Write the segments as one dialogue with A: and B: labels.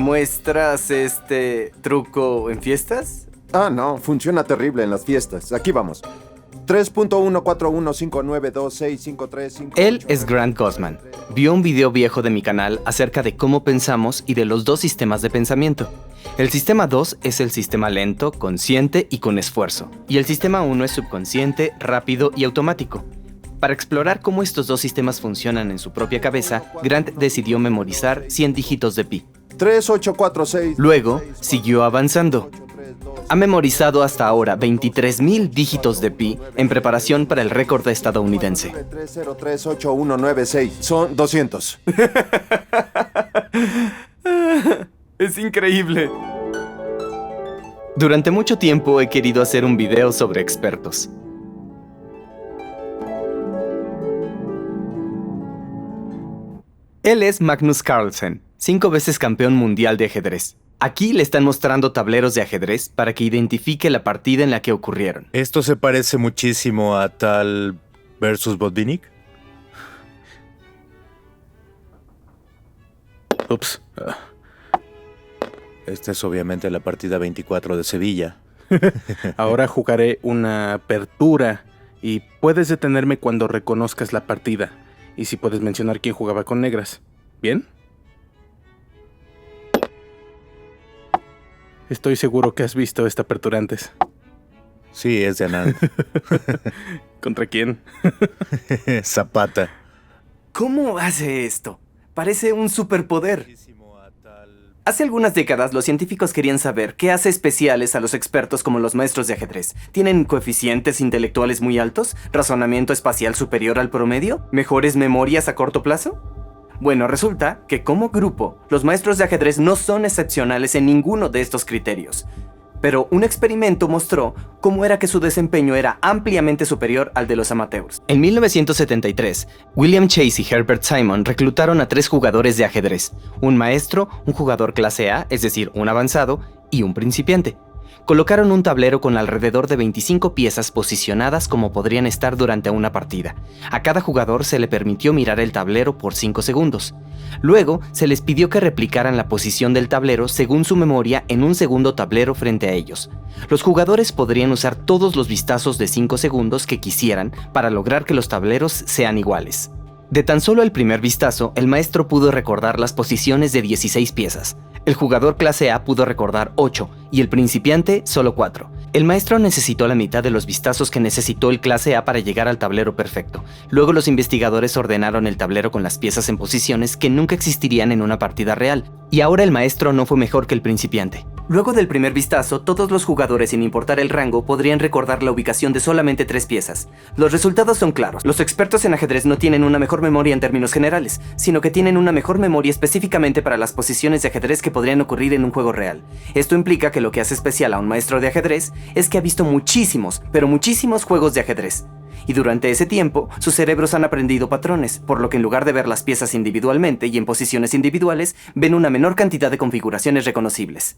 A: ¿Muestras este truco en fiestas?
B: Ah, no, funciona terrible en las fiestas. Aquí vamos. 3.14159265358.
A: Él es Grant Gusman. Vio un video viejo de mi canal acerca de cómo pensamos y de los dos sistemas de pensamiento. El sistema 2 es el sistema lento, consciente y con esfuerzo. Y el sistema 1 es subconsciente, rápido y automático. Para explorar cómo estos dos sistemas funcionan en su propia cabeza, Grant decidió memorizar 100 dígitos de pi.
B: 3846.
A: Luego, siguió avanzando. Ha memorizado hasta ahora 23,000 dígitos de pi en preparación para el récord estadounidense.
B: 3038196. Son 200.
A: Es increíble. Durante mucho tiempo he querido hacer un video sobre expertos. Él es Magnus Carlsen, 5 veces campeón mundial de ajedrez. Aquí le están mostrando tableros de ajedrez para que identifique la partida en la que ocurrieron.
C: ¿Esto se parece muchísimo a Tal versus Botvinnik?
D: Ups.
C: Esta es obviamente la partida 24 de Sevilla.
D: Ahora jugaré una apertura y puedes detenerme cuando reconozcas la partida. Y si puedes mencionar quién jugaba con negras. ¿Bien? Estoy seguro que has visto esta apertura antes.
C: Sí, es de Anand.
D: ¿Contra quién?
C: Zapata.
A: ¿Cómo hace esto? Parece un superpoder. Hace algunas décadas los científicos querían saber qué hace especiales a los expertos como los maestros de ajedrez. ¿Tienen coeficientes intelectuales muy altos? ¿Razonamiento espacial superior al promedio? ¿Mejores memorias a corto plazo? Bueno, resulta que como grupo, los maestros de ajedrez no son excepcionales en ninguno de estos criterios. Pero un experimento mostró cómo era que su desempeño era ampliamente superior al de los amateurs. En 1973, William Chase y Herbert Simon reclutaron a 3 jugadores de ajedrez: un maestro, un jugador clase A, es decir, un avanzado, y un principiante. Colocaron un tablero con alrededor de 25 piezas posicionadas como podrían estar durante una partida. A cada jugador se le permitió mirar el tablero por 5 segundos. Luego, se les pidió que replicaran la posición del tablero según su memoria en un segundo tablero frente a ellos. Los jugadores podrían usar todos los vistazos de 5 segundos que quisieran para lograr que los tableros sean iguales. De tan solo el primer vistazo, el maestro pudo recordar las posiciones de 16 piezas. El jugador clase A pudo recordar 8 y el principiante solo 4. El maestro necesitó la mitad de los vistazos que necesitó el clase A para llegar al tablero perfecto. Luego los investigadores ordenaron el tablero con las piezas en posiciones que nunca existirían en una partida real. Y ahora el maestro no fue mejor que el principiante. Luego del primer vistazo, todos los jugadores, sin importar el rango, podrían recordar la ubicación de solamente 3 piezas. Los resultados son claros. Los expertos en ajedrez no tienen una mejor memoria en términos generales, sino que tienen una mejor memoria específicamente para las posiciones de ajedrez que podrían ocurrir en un juego real. Esto implica que lo que hace especial a un maestro de ajedrez es que ha visto muchísimos, pero muchísimos juegos de ajedrez. Y durante ese tiempo, sus cerebros han aprendido patrones, por lo que en lugar de ver las piezas individualmente y en posiciones individuales, ven una menor cantidad de configuraciones reconocibles.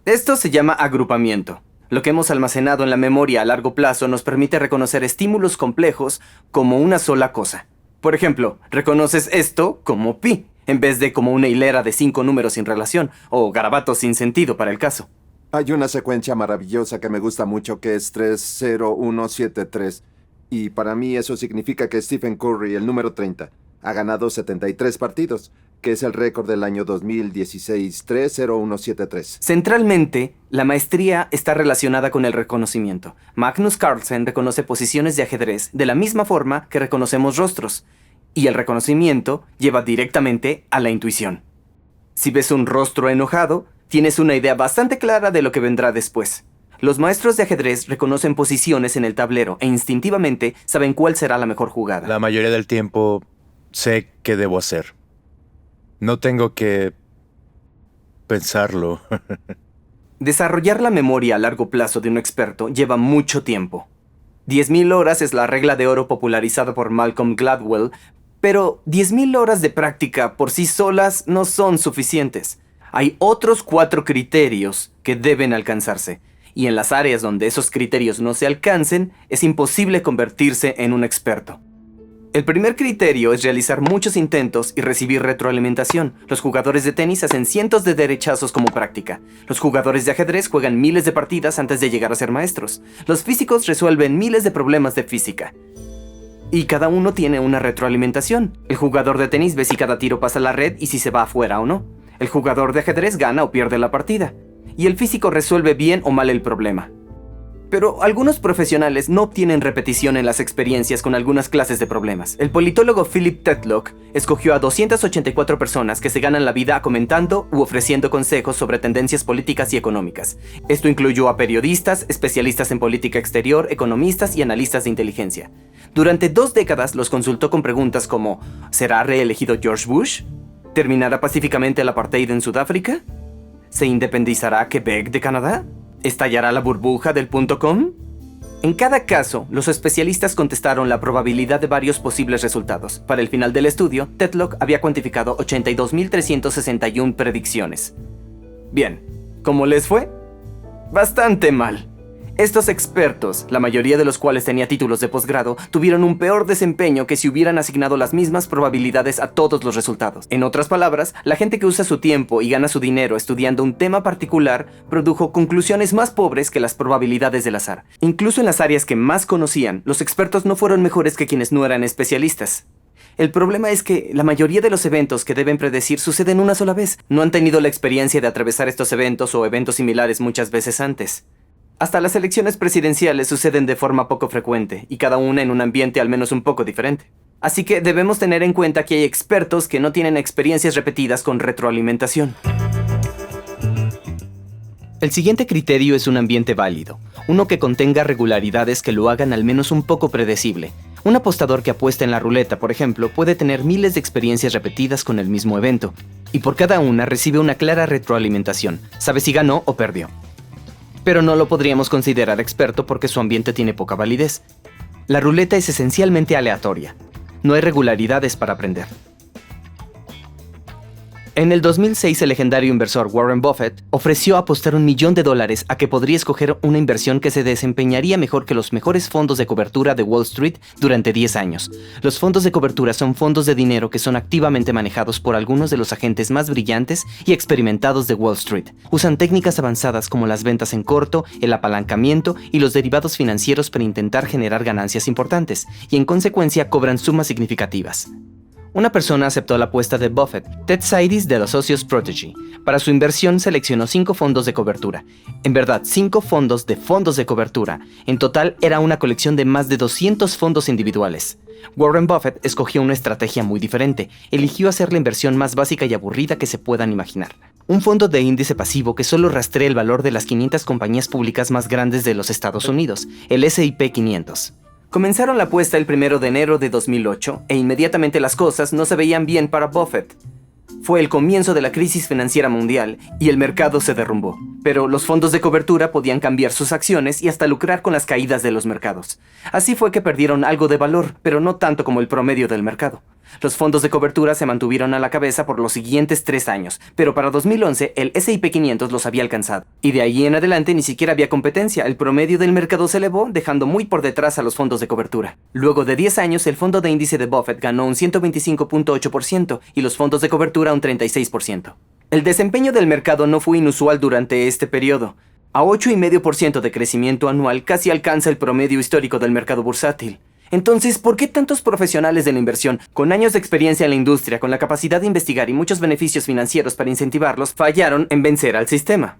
A: Esto se llama agrupamiento. Lo que hemos almacenado en la memoria a largo plazo nos permite reconocer estímulos complejos como una sola cosa. Por ejemplo, reconoces esto como pi, en vez de como una hilera de 5 números sin relación, o garabatos sin sentido para el caso.
B: Hay una secuencia maravillosa que me gusta mucho que es 30173. Y para mí eso significa que Stephen Curry, el número 30, ha ganado 73 partidos, que es el récord del año 2016, 30173.
A: Centralmente, la maestría está relacionada con el reconocimiento. Magnus Carlsen reconoce posiciones de ajedrez de la misma forma que reconocemos rostros, y el reconocimiento lleva directamente a la intuición. Si ves un rostro enojado, tienes una idea bastante clara de lo que vendrá después. Los maestros de ajedrez reconocen posiciones en el tablero e instintivamente saben cuál será la mejor jugada.
C: La mayoría del tiempo sé qué debo hacer. No tengo que pensarlo.
A: Desarrollar la memoria a largo plazo de un experto lleva mucho tiempo. 10,000 horas es la regla de oro popularizada por Malcolm Gladwell, pero 10,000 horas de práctica por sí solas no son suficientes. Hay otros 4 criterios que deben alcanzarse, y en las áreas donde esos criterios no se alcancen, es imposible convertirse en un experto. El primer criterio es realizar muchos intentos y recibir retroalimentación. Los jugadores de tenis hacen cientos de derechazos como práctica. Los jugadores de ajedrez juegan miles de partidas antes de llegar a ser maestros. Los físicos resuelven miles de problemas de física. Y cada uno tiene una retroalimentación. El jugador de tenis ve si cada tiro pasa la red y si se va afuera o no. El jugador de ajedrez gana o pierde la partida. Y el físico resuelve bien o mal el problema. Pero algunos profesionales no obtienen repetición en las experiencias con algunas clases de problemas. El politólogo Philip Tetlock escogió a 284 personas que se ganan la vida comentando u ofreciendo consejos sobre tendencias políticas y económicas. Esto incluyó a periodistas, especialistas en política exterior, economistas y analistas de inteligencia. Durante 2 décadas los consultó con preguntas como ¿será reelegido George Bush? ¿Terminará pacíficamente el apartheid en Sudáfrica? ¿Se independizará Quebec de Canadá? ¿Estallará la burbuja del .com? En cada caso, los especialistas contestaron la probabilidad de varios posibles resultados. Para el final del estudio, Tetlock había cuantificado 82.361 predicciones. Bien, ¿cómo les fue? Bastante mal. Estos expertos, la mayoría de los cuales tenía títulos de posgrado, tuvieron un peor desempeño que si hubieran asignado las mismas probabilidades a todos los resultados. En otras palabras, la gente que usa su tiempo y gana su dinero estudiando un tema particular produjo conclusiones más pobres que las probabilidades del azar. Incluso en las áreas que más conocían, los expertos no fueron mejores que quienes no eran especialistas. El problema es que la mayoría de los eventos que deben predecir suceden una sola vez. No han tenido la experiencia de atravesar estos eventos o eventos similares muchas veces antes. Hasta las elecciones presidenciales suceden de forma poco frecuente, y cada una en un ambiente al menos un poco diferente. Así que debemos tener en cuenta que hay expertos que no tienen experiencias repetidas con retroalimentación. El siguiente criterio es un ambiente válido, uno que contenga regularidades que lo hagan al menos un poco predecible. Un apostador que apuesta en la ruleta, por ejemplo, puede tener miles de experiencias repetidas con el mismo evento, y por cada una recibe una clara retroalimentación, sabe si ganó o perdió. Pero no lo podríamos considerar experto porque su ambiente tiene poca validez. La ruleta es esencialmente aleatoria. No hay regularidades para aprender. En el 2006, el legendario inversor Warren Buffett ofreció apostar $1 millón a que podría escoger una inversión que se desempeñaría mejor que los mejores fondos de cobertura de Wall Street durante 10 años. Los fondos de cobertura son fondos de dinero que son activamente manejados por algunos de los agentes más brillantes y experimentados de Wall Street. Usan técnicas avanzadas como las ventas en corto, el apalancamiento y los derivados financieros para intentar generar ganancias importantes, y en consecuencia cobran sumas significativas. Una persona aceptó la apuesta de Buffett, Ted Seides de los socios Protege. Para su inversión seleccionó 5 fondos de cobertura. En verdad, 5 fondos de cobertura. En total era una colección de más de 200 fondos individuales. Warren Buffett escogió una estrategia muy diferente. Eligió hacer la inversión más básica y aburrida que se puedan imaginar. Un fondo de índice pasivo que solo rastrea el valor de las 500 compañías públicas más grandes de los Estados Unidos, el S&P 500. Comenzaron la apuesta el 1 de enero de 2008 e inmediatamente las cosas no se veían bien para Buffett. Fue el comienzo de la crisis financiera mundial y el mercado se derrumbó. Pero los fondos de cobertura podían cambiar sus acciones y hasta lucrar con las caídas de los mercados. Así fue que perdieron algo de valor, pero no tanto como el promedio del mercado. Los fondos de cobertura se mantuvieron a la cabeza por los siguientes 3 años, pero para 2011 el S&P 500 los había alcanzado. Y de allí en adelante ni siquiera había competencia, el promedio del mercado se elevó, dejando muy por detrás a los fondos de cobertura. Luego de 10 años, el fondo de índice de Buffett ganó un 125.8% y los fondos de cobertura un 36%. El desempeño del mercado no fue inusual durante este periodo. A 8,5% de crecimiento anual casi alcanza el promedio histórico del mercado bursátil. Entonces, ¿por qué tantos profesionales de la inversión, con años de experiencia en la industria, con la capacidad de investigar y muchos beneficios financieros para incentivarlos, fallaron en vencer al sistema?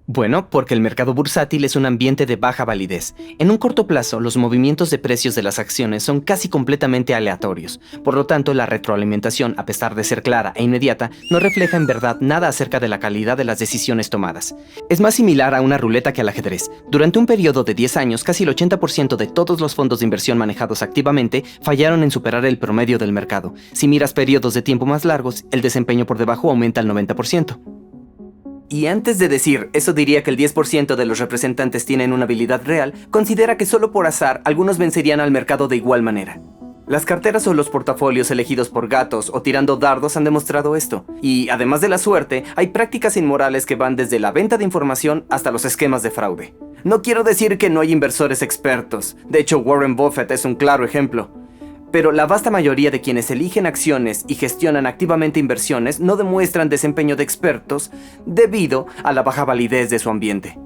A: Bueno, porque el mercado bursátil es un ambiente de baja validez. En un corto plazo, los movimientos de precios de las acciones son casi completamente aleatorios. Por lo tanto, la retroalimentación, a pesar de ser clara e inmediata, no refleja en verdad nada acerca de la calidad de las decisiones tomadas. Es más similar a una ruleta que al ajedrez. Durante un periodo de 10 años, casi el 80% de todos los fondos de inversión manejados activamente fallaron en superar el promedio del mercado. Si miras periodos de tiempo más largos, el desempeño por debajo aumenta al 90%. Y antes de decir, eso diría que el 10% de los representantes tienen una habilidad real, considera que solo por azar algunos vencerían al mercado de igual manera. Las carteras o los portafolios elegidos por gatos o tirando dardos han demostrado esto. Y además de la suerte, hay prácticas inmorales que van desde la venta de información hasta los esquemas de fraude. No quiero decir que no hay inversores expertos. De hecho, Warren Buffett es un claro ejemplo. Pero la vasta mayoría de quienes eligen acciones y gestionan activamente inversiones no demuestran desempeño de expertos debido a la baja validez de su ambiente.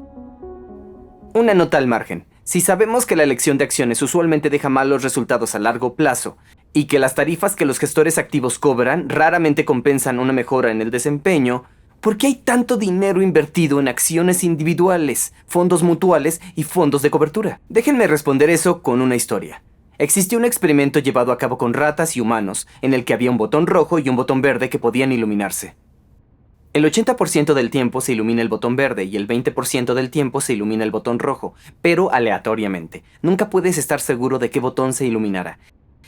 A: Una nota al margen. Si sabemos que la elección de acciones usualmente deja malos resultados a largo plazo y que las tarifas que los gestores activos cobran raramente compensan una mejora en el desempeño, ¿por qué hay tanto dinero invertido en acciones individuales, fondos mutuales y fondos de cobertura? Déjenme responder eso con una historia. Existió un experimento llevado a cabo con ratas y humanos, en el que había un botón rojo y un botón verde que podían iluminarse. El 80% del tiempo se ilumina el botón verde y el 20% del tiempo se ilumina el botón rojo, pero aleatoriamente. Nunca puedes estar seguro de qué botón se iluminará.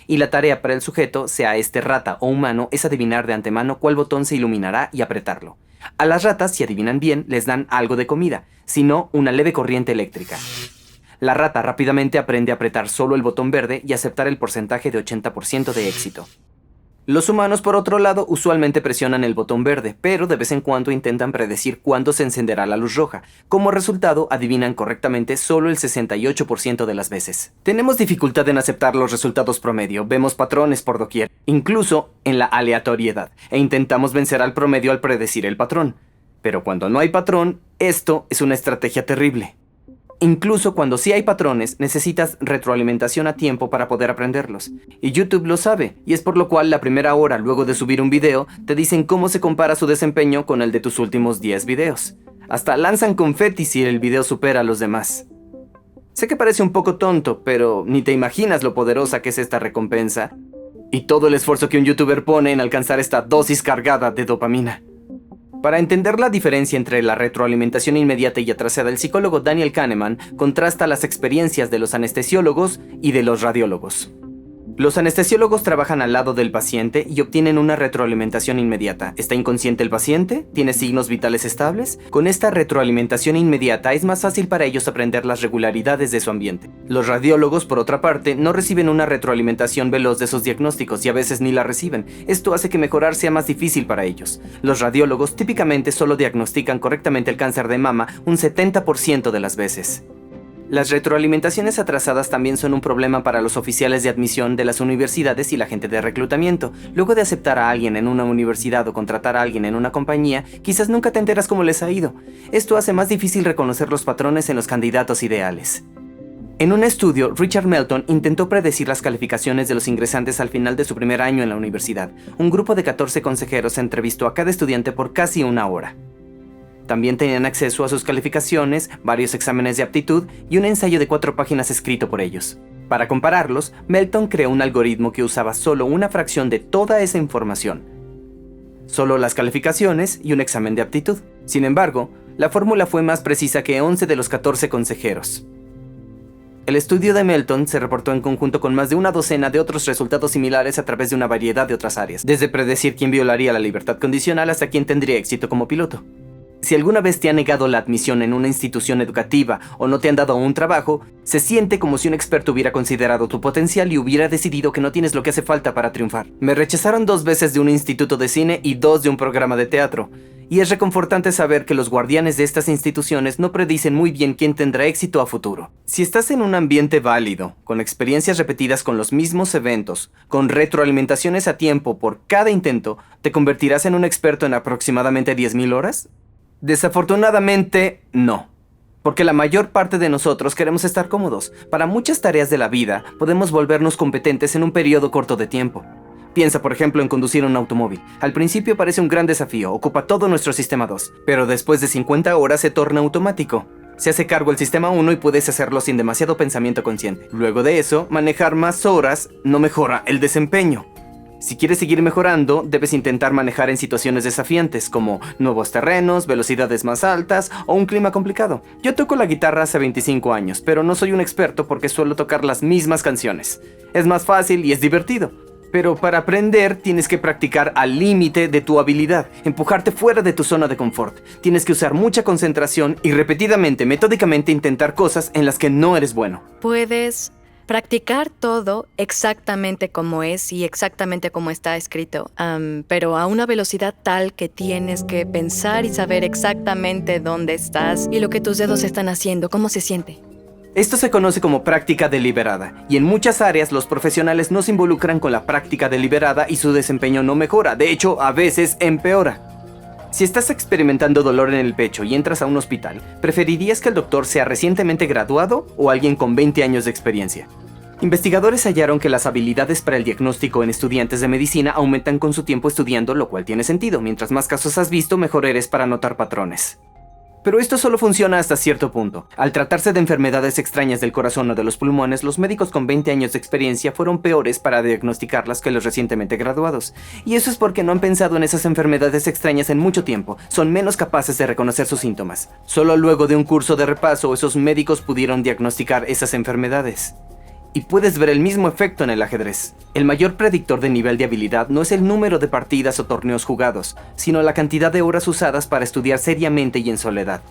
A: Y la tarea para el sujeto, sea este rata o humano, es adivinar de antemano cuál botón se iluminará y apretarlo. A las ratas, si adivinan bien, les dan algo de comida, si no, una leve corriente eléctrica. La rata rápidamente aprende a apretar solo el botón verde y aceptar el porcentaje de 80% de éxito. Los humanos, por otro lado, usualmente presionan el botón verde, pero de vez en cuando intentan predecir cuándo se encenderá la luz roja. Como resultado, adivinan correctamente solo el 68% de las veces. Tenemos dificultad en aceptar los resultados promedio, vemos patrones por doquier, incluso en la aleatoriedad, e intentamos vencer al promedio al predecir el patrón. Pero cuando no hay patrón, esto es una estrategia terrible. Incluso cuando sí hay patrones, necesitas retroalimentación a tiempo para poder aprenderlos. Y YouTube lo sabe, y es por lo cual la primera hora luego de subir un video, te dicen cómo se compara su desempeño con el de tus últimos 10 videos. Hasta lanzan confeti si el video supera a los demás. Sé que parece un poco tonto, pero ni te imaginas lo poderosa que es esta recompensa, y todo el esfuerzo que un YouTuber pone en alcanzar esta dosis cargada de dopamina. Para entender la diferencia entre la retroalimentación inmediata y atrasada, el psicólogo Daniel Kahneman contrasta las experiencias de los anestesiólogos y de los radiólogos. Los anestesiólogos trabajan al lado del paciente y obtienen una retroalimentación inmediata. ¿Está inconsciente el paciente? ¿Tiene signos vitales estables? Con esta retroalimentación inmediata es más fácil para ellos aprender las regularidades de su ambiente. Los radiólogos, por otra parte, no reciben una retroalimentación veloz de sus diagnósticos y a veces ni la reciben. Esto hace que mejorar sea más difícil para ellos. Los radiólogos típicamente solo diagnostican correctamente el cáncer de mama un 70% de las veces. Las retroalimentaciones atrasadas también son un problema para los oficiales de admisión de las universidades y la gente de reclutamiento. Luego de aceptar a alguien en una universidad o contratar a alguien en una compañía, quizás nunca te enteras cómo les ha ido. Esto hace más difícil reconocer los patrones en los candidatos ideales. En un estudio, Richard Melton intentó predecir las calificaciones de los ingresantes al final de su primer año en la universidad. Un grupo de 14 consejeros entrevistó a cada estudiante por casi una hora. También tenían acceso a sus calificaciones, varios exámenes de aptitud y un ensayo de 4 páginas escrito por ellos. Para compararlos, Melton creó un algoritmo que usaba solo una fracción de toda esa información. Solo las calificaciones y un examen de aptitud. Sin embargo, la fórmula fue más precisa que 11 de los 14 consejeros. El estudio de Melton se reportó en conjunto con más de una docena de otros resultados similares a través de una variedad de otras áreas, desde predecir quién violaría la libertad condicional hasta quién tendría éxito como piloto. Si alguna vez te han negado la admisión en una institución educativa o no te han dado un trabajo, se siente como si un experto hubiera considerado tu potencial y hubiera decidido que no tienes lo que hace falta para triunfar. Me rechazaron 2 veces de un instituto de cine y 2 de un programa de teatro. Y es reconfortante saber que los guardianes de estas instituciones no predicen muy bien quién tendrá éxito a futuro. Si estás en un ambiente válido, con experiencias repetidas con los mismos eventos, con retroalimentaciones a tiempo por cada intento, ¿te convertirás en un experto en aproximadamente 10,000 horas? Desafortunadamente, no. Porque la mayor parte de nosotros queremos estar cómodos. Para muchas tareas de la vida, podemos volvernos competentes en un periodo corto de tiempo. Piensa, por ejemplo, en conducir un automóvil. Al principio parece un gran desafío, ocupa todo nuestro sistema 2, pero después de 50 horas se torna automático. Se hace cargo el sistema 1 y puedes hacerlo sin demasiado pensamiento consciente. Luego de eso, manejar más horas no mejora el desempeño. Si quieres seguir mejorando, debes intentar manejar en situaciones desafiantes como nuevos terrenos, velocidades más altas o un clima complicado. Yo toco la guitarra hace 25 años, pero no soy un experto porque suelo tocar las mismas canciones. Es más fácil y es divertido. Pero para aprender tienes que practicar al límite de tu habilidad, empujarte fuera de tu zona de confort. Tienes que usar mucha concentración y repetidamente, metódicamente intentar cosas en las que no eres bueno.
E: Puedes practicar todo exactamente como es y exactamente como está escrito, pero a una velocidad tal que tienes que pensar y saber exactamente dónde estás y lo que tus dedos están haciendo, cómo se siente.
A: Esto se conoce como práctica deliberada, y en muchas áreas los profesionales no se involucran con la práctica deliberada y su desempeño no mejora, de hecho, a veces empeora. Si estás experimentando dolor en el pecho y entras a un hospital, ¿preferirías que el doctor sea recientemente graduado o alguien con 20 años de experiencia? Investigadores hallaron que las habilidades para el diagnóstico en estudiantes de medicina aumentan con su tiempo estudiando, lo cual tiene sentido. Mientras más casos has visto, mejor eres para notar patrones. Pero esto solo funciona hasta cierto punto. Al tratarse de enfermedades extrañas del corazón o de los pulmones, los médicos con 20 años de experiencia fueron peores para diagnosticarlas que los recientemente graduados. Y eso es porque no han pensado en esas enfermedades extrañas en mucho tiempo. Son menos capaces de reconocer sus síntomas. Solo luego de un curso de repaso, esos médicos pudieron diagnosticar esas enfermedades. Y puedes ver el mismo efecto en el ajedrez. El mayor predictor de nivel de habilidad no es el número de partidas o torneos jugados, sino la cantidad de horas usadas para estudiar seriamente y en soledad.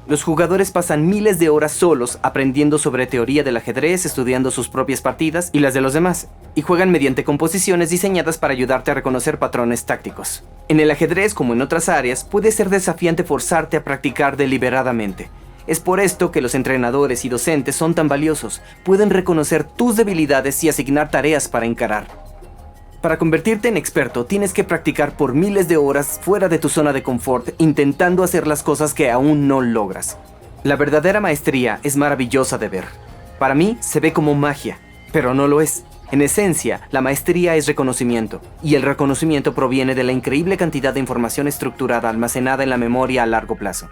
A: Los jugadores pasan miles de horas solos aprendiendo sobre teoría del ajedrez, estudiando sus propias partidas y las de los demás, y juegan mediante composiciones diseñadas para ayudarte a reconocer patrones tácticos. En el ajedrez, como en otras áreas, puede ser desafiante forzarte a practicar deliberadamente. Es por esto que los entrenadores y docentes son tan valiosos. Pueden reconocer tus debilidades y asignar tareas para encarar. Para convertirte en experto, tienes que practicar por miles de horas fuera de tu zona de confort, intentando hacer las cosas que aún no logras. La verdadera maestría es maravillosa de ver. Para mí, se ve como magia, pero no lo es. En esencia, la maestría es reconocimiento, y el reconocimiento proviene de la increíble cantidad de información estructurada almacenada en la memoria a largo plazo.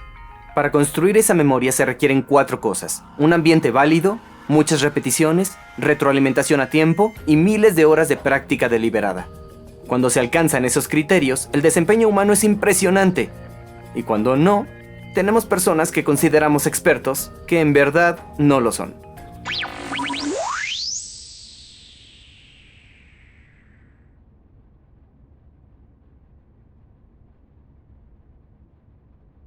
A: Para construir esa memoria se requieren 4 cosas: un ambiente válido, muchas repeticiones, retroalimentación a tiempo y miles de horas de práctica deliberada. Cuando se alcanzan esos criterios, el desempeño humano es impresionante. Y cuando no, tenemos personas que consideramos expertos que en verdad no lo son.